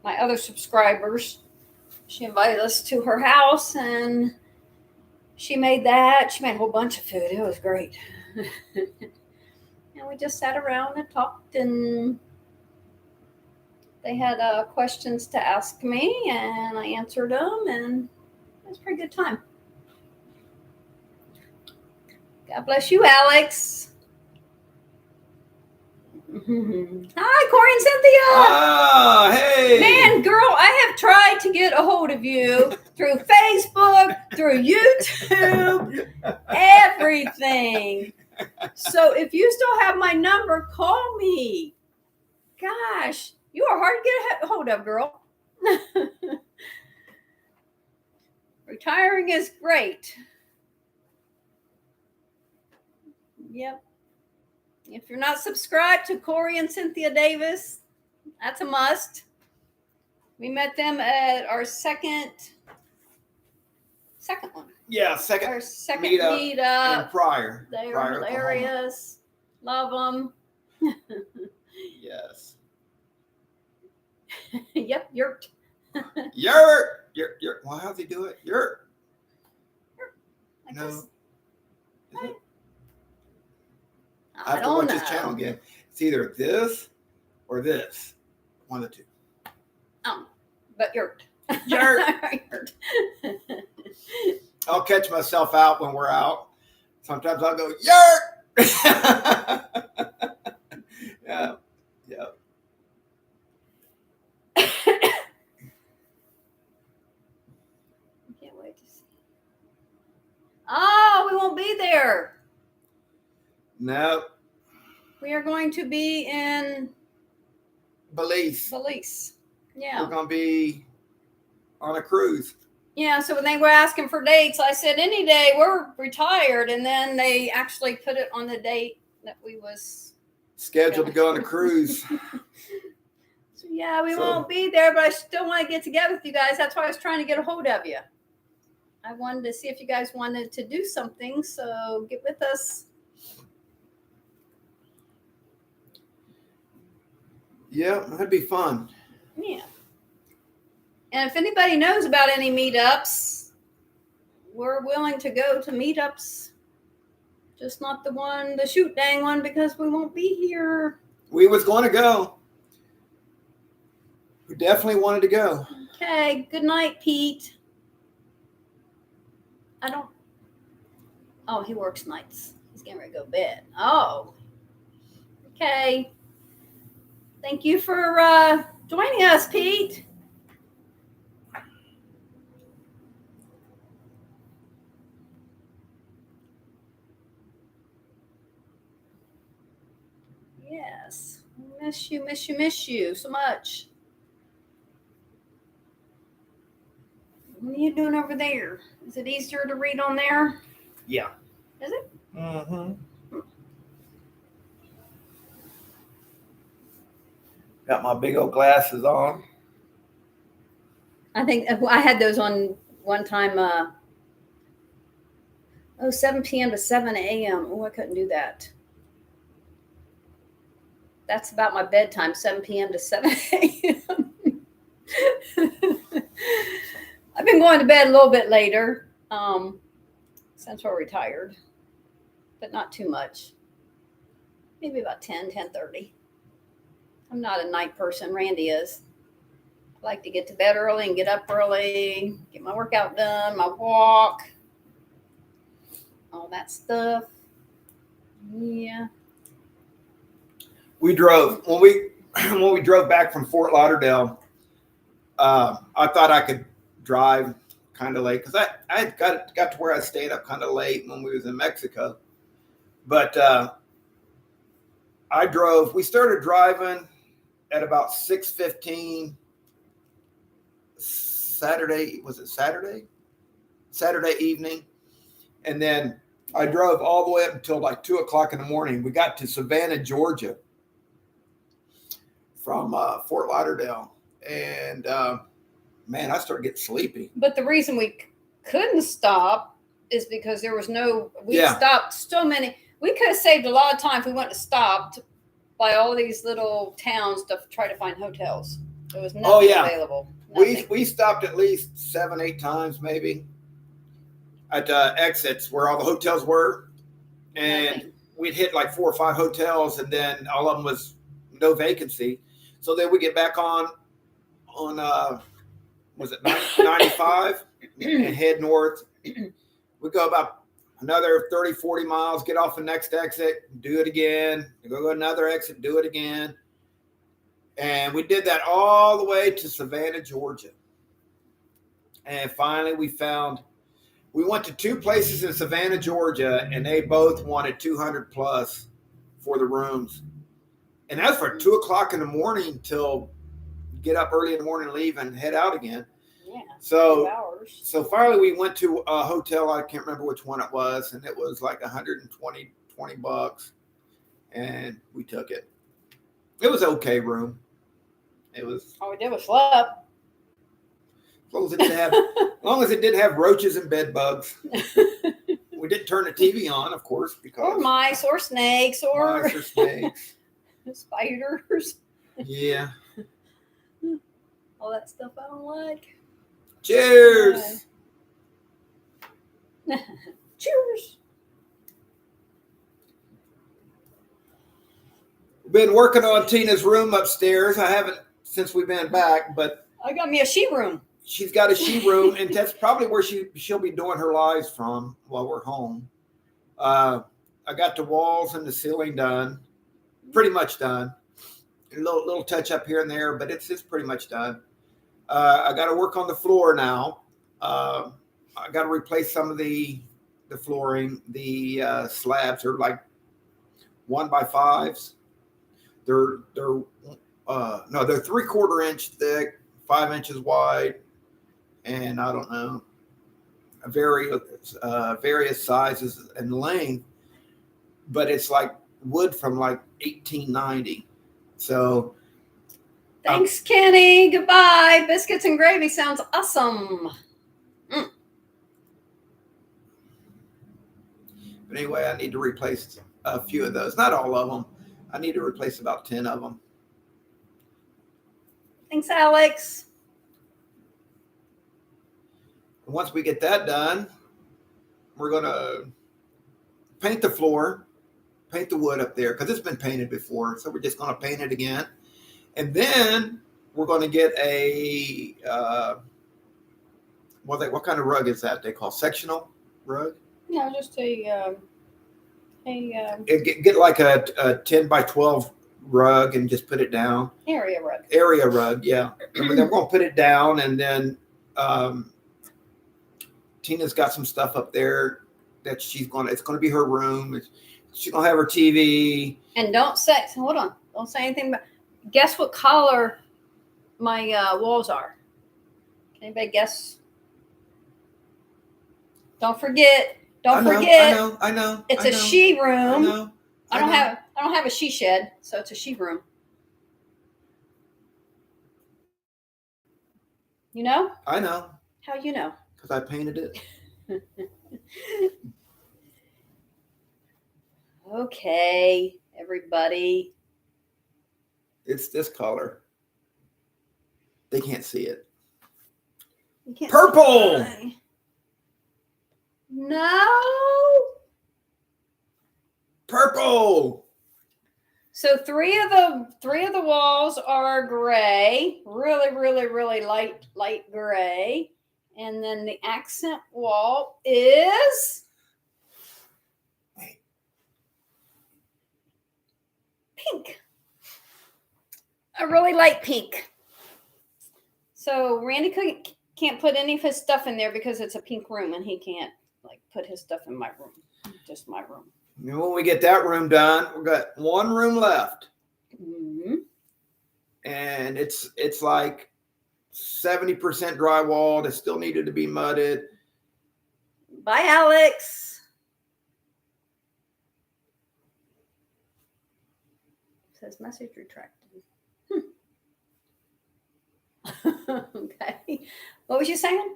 my other subscribers. She invited us to her house, and she made that. She made a whole bunch of food. It was great. And we just sat around and talked, and they had questions to ask me, and I answered them, and it was a pretty good time. God bless you, Alex. Hi, Corey and Cynthia. Oh, hey. Man, girl, I have tried to get a hold of you through Facebook, through YouTube, everything. So if you still have my number, call me. gosh, you are hard to get a hold of, girl. Retiring is great. Yep. If you're not subscribed to Corey and Cynthia Davis, that's a must. We met them at our second one. Yeah, Our second second meetup meetup. in Pryor. They Pryor, are Oklahoma. hilarious. Love them. Yes. Yep, you're. Yurt. Well, how'd they do it? Yurt. I No. guess- Is it? I I have to don't watch know. this channel again. It's either this or this. One of the two. But you're. Yurt. Yurt. I'll catch myself out when we're out. Sometimes I'll go, Yurt. Yeah. Yeah. Can't wait to see. Oh, we won't be there. No. We are going to be in Belize. Belize. We're Yeah. going to be on a cruise. Yeah, so when they were asking for dates, I said any day. We're retired, and then they actually put it on the date that we was Scheduled to go on a cruise. So yeah, we So- won't be there, but I still want to get together with you guys. That's why I was trying to get a hold of you. I wanted to see if you guys wanted to do something, so get with us. Yeah, that'd be fun. Yeah. And if anybody knows about any meetups, we're willing to go to meetups. Just not the shoot dang one, because we won't be here. We was going to go. We definitely wanted to go. Okay, good night, Pete. Oh, he works nights. He's getting ready to go to bed. Oh. Okay. Thank you for joining us, Pete. Yes. Miss you so much. What are you doing over there? Is it easier to read on there? Yeah. Is it? Mm-hmm. Got my big old glasses on. I think I had those on one time. 7 p.m. to 7 a.m. Oh, I couldn't do that. That's about my bedtime, 7 p.m. to 7 a.m. I've been going to bed a little bit later since we're retired, but not too much. Maybe about 10:30. I'm not a night person. Randy is. I like to get to bed early and get up early, get my workout done, my walk, all that stuff. Yeah. We drove when we drove back from Fort Lauderdale. I thought I could drive kind of late because I got to where I stayed up kind of late when we was in Mexico. But I drove. We started driving at about 6:15 Saturday. Was it Saturday? Saturday evening, and then I drove all the way up until like 2:00 in the morning. We got to Savannah, Georgia, from Fort Lauderdale, and man, I started getting sleepy. But the reason we couldn't stop is because there was no. We Yeah. stopped so many. We could have saved a lot of time if we wouldn't have stopped by all these little towns to try to find hotels. There was nothing available. Nothing. We stopped at least 7-8 times maybe at exits where all the hotels were, and Nothing. we'd hit like 4 or 5 hotels, and then all of them was no vacancy. So then we get back on was it 95 and head north. We go about another 30, 40 miles, get off the next exit, do it again, go another exit, do it again. And we did that all the way to Savannah, Georgia. And finally we went to 2 places in Savannah, Georgia, and they both wanted 200 plus for the rooms. And that's for 2 o'clock in the morning till get up early in the morning, leave, and head out again. Yeah. 2 So, hours. so finally we went to a hotel. I can't remember which one it was, and it was like $120, and we took it. It was okay room. It was. All we did was slept. As long as it didn't have roaches and bed bugs. We didn't turn the TV on, of course, because or mice or snakes or mice or snakes. spiders. Yeah. All that stuff I don't like. Cheers. Cheers. Been working on Tina's room upstairs. I haven't since we've been back, but I got me a she room. She's got a she room, and that's probably where she'll be doing her lives from while we're home. I got the walls and the ceiling done, pretty much done. A little touch up here and there, but it's pretty much done. I got to work on the floor now. I got to replace some of the flooring. The slabs are like 1x5s. They're 3/4 inch thick, 5 inches wide, and I don't know, various sizes and length. But it's like wood from like 1890. So thanks, Kenny. Goodbye. Biscuits and gravy sounds awesome. But anyway, I need to replace a few of those. Not all of them. I need to replace about 10 of them. Thanks, Alex. And once we get that done, we're going to paint the floor, paint the wood up there, because it's been painted before. So we're just going to paint it again. And then we're going to get a, what kind of rug is that they call? Sectional rug? No, just Get like a 10x12 rug and just put it down. Area rug. Area rug, yeah. And then we're going to put it down, and then Tina's got some stuff up there that it's going to be her room. She's going to have her TV. And don't say anything about, guess what color my walls are? Can anybody guess? Don't forget. I know. It's a she room. I don't have a she shed, so it's a she room. You know? I know. How you know? Because I painted it. Okay, everybody. It's this color. They can't see it. You can't Purple! see. No. Purple. So three of the walls are gray, really light gray, and then the accent wall is pink, a really light pink. So Randy can't put any of his stuff in there because it's a pink room, and he can't put his stuff in my room, just my room. And when we get that room done, we've got one room left. Mm-hmm. And it's like 70% drywalled. It still needed to be mudded. Bye, Alex. It says message retracted. Okay. What was you saying?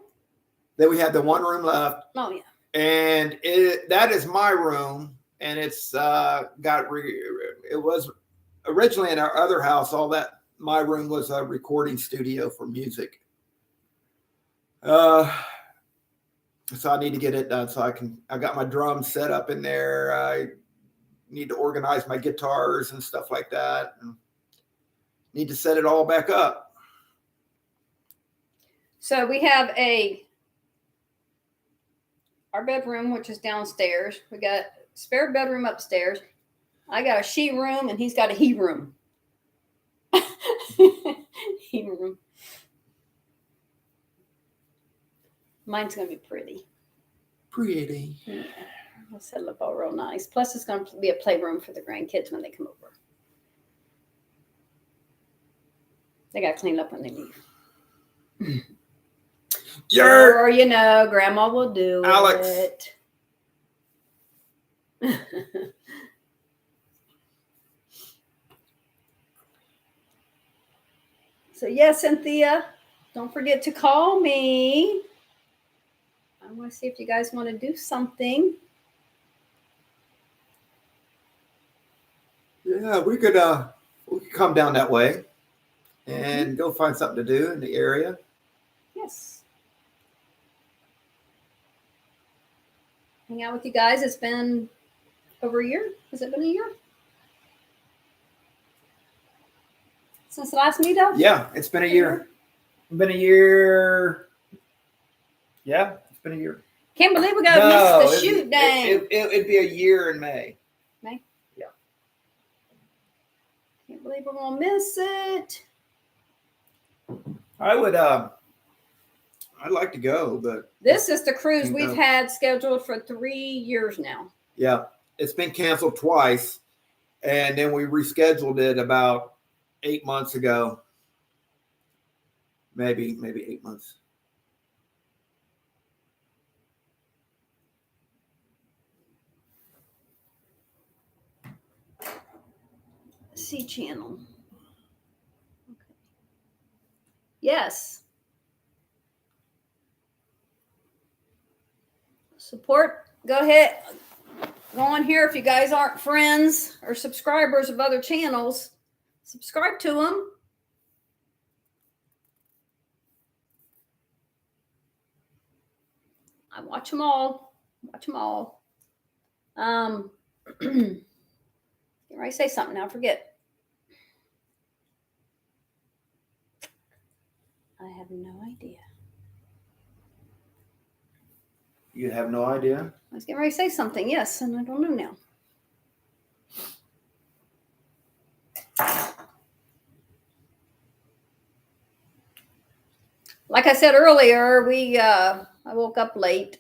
Then we had the one room left. Oh, yeah. And that is my room. And it's it was originally in our other house. My room was a recording studio for music. So I need to get it done I got my drums set up in there. I need to organize my guitars and stuff like that. And need to set it all back up. So we have our bedroom, which is downstairs. We got spare bedroom upstairs. I got a she room, and he's got a he room. He room. Mine's gonna be pretty. Pretty. Yeah, I'll set it up all real nice. Plus, it's gonna be a playroom for the grandkids when they come over. They got cleaned up when they leave. Yerk! Sure, you know, Grandma will do Alex. it. So, yeah, Cynthia, don't forget to call me. I want to see if you guys want to do something. Yeah, we could come down that way and go find something to do in the area. Yes. Hang out with you guys. It's been over a year. Has it been a year? Since the last meetup? Yeah, it's been a year. It's been a year. Yeah, it's been a year. Can't believe we got missed the shoot, dang. It'd be a year in May. May? Yeah. Can't believe we're going to miss it. I would, I'd like to go, but. This is the cruise we've had scheduled for 3 years now. Yeah, it's been canceled twice, and then we rescheduled it about 8 months ago. Maybe 8 months. C channel. Okay. Yes. Support. Go ahead. Go on here. If you guys aren't friends or subscribers of other channels, subscribe to them. I watch them all. Watch them all. Can I say something now? Forget. I have no idea. You have no idea? I was getting ready to say something, yes, and I don't know now. Like I said earlier, I woke up late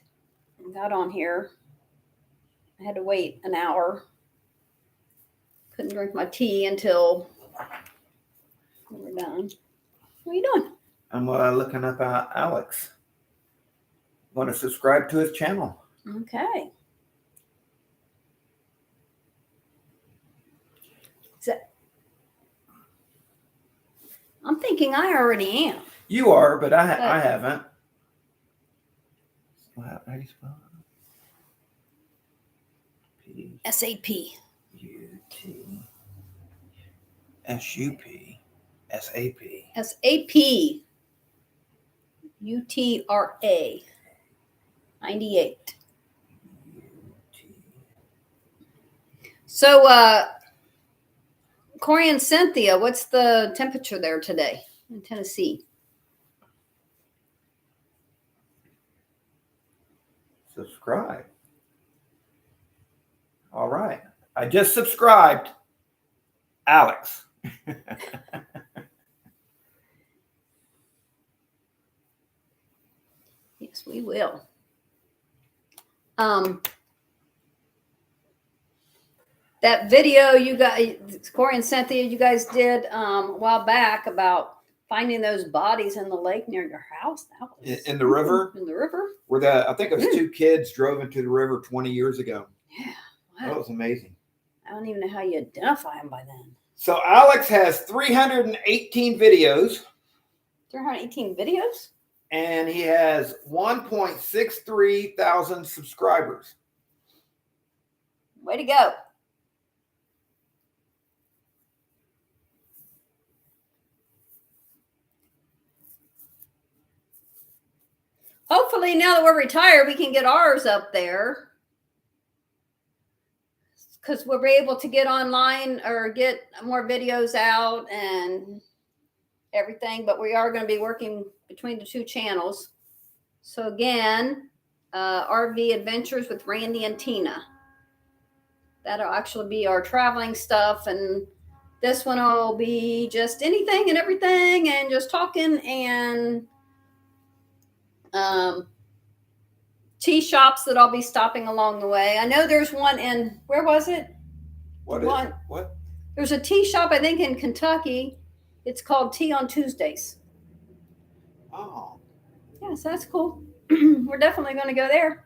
and got on here. I had to wait an hour. Couldn't drink my tea until we were done. What are you doing? I'm looking up Alex. Want to subscribe to his channel. Okay. I'm thinking I already am. You are, but I haven't. How do you spell it? S-A-P. U-T. S-U-P. S-A-P. S-A-P. U-T-R-A. 98. So, Corey and Cynthia, what's the temperature there today in Tennessee? Subscribe. All right. I just subscribed. Alex. Yes, we will. That video you guys, Corey and Cynthia, you guys did a while back about finding those bodies in the lake near your house. That was in the river? In the river? Where I think it was 2 kids drove into the river 20 years ago. Yeah. Wow. That was amazing. I don't even know how you identify them by then. So Alex has 318 videos. 318 videos? And he has 1.63 thousand subscribers. Way to go. Hopefully, now that we're retired, we can get ours up there. Because we'll be able to get online or get more videos out and everything. But we are going to be working between the 2 channels. So again, RV Adventures with Randy and Tina. That'll actually be our traveling stuff. And this one will be just anything and everything and just talking and tea shops that I'll be stopping along the way. I know there's one in, where was it? What? There's a tea shop, I think, in Kentucky It's called Tea on Tuesdays. Oh. Yeah, so that's cool. We're definitely going to go there.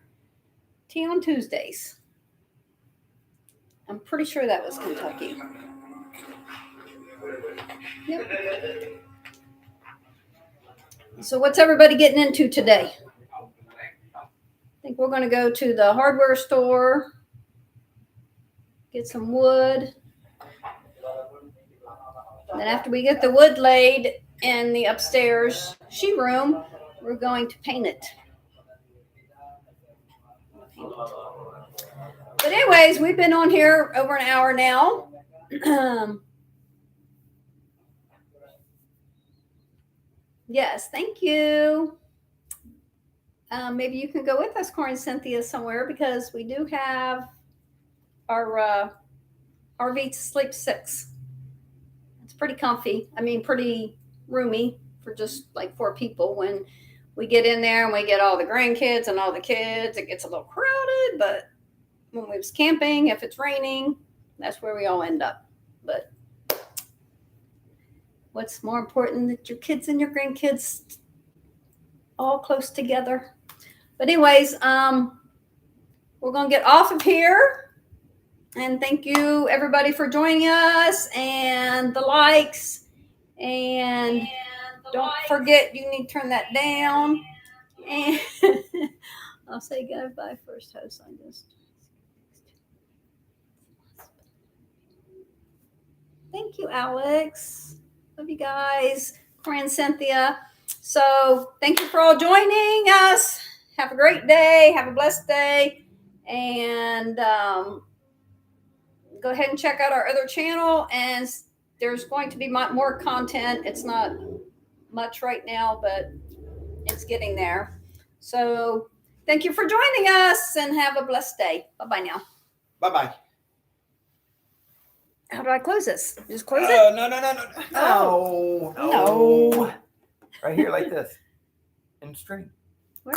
Tea on Tuesdays. I'm pretty sure that was Kentucky. Yep. So what's everybody getting into today? I think we're going to go to the hardware store, get some wood. And then after we get the wood laid in the upstairs sheet room, we're going to paint it. But anyways, we've been on here over an hour now. Yes, thank you. Maybe you can go with us, Corey and Cynthia, somewhere, because we do have our RV to sleep 6. It's pretty comfy. I mean, pretty roomy for just like 4 people. When we get in there and we get all the grandkids and all the kids, it gets a little crowded. But when we was camping, if it's raining, that's where we all end up. But what's more important that your kids and your grandkids all close together. But anyways, we're going to get off of here. And thank you, everybody, for joining us, and the likes. And don't forget, you need to turn that down. And I'll say goodbye first, host. Thank you, Alex. Love you guys. Corey and Cynthia. So thank you for all joining us. Have a great day. Have a blessed day. And go ahead and check out our other channel. And there's going to be more content. It's not much right now, but it's getting there. So thank you for joining us, and have a blessed day. Bye-bye now. Bye-bye. How do I close this? Just close it? No. No. Right here like this. In the stream. Where?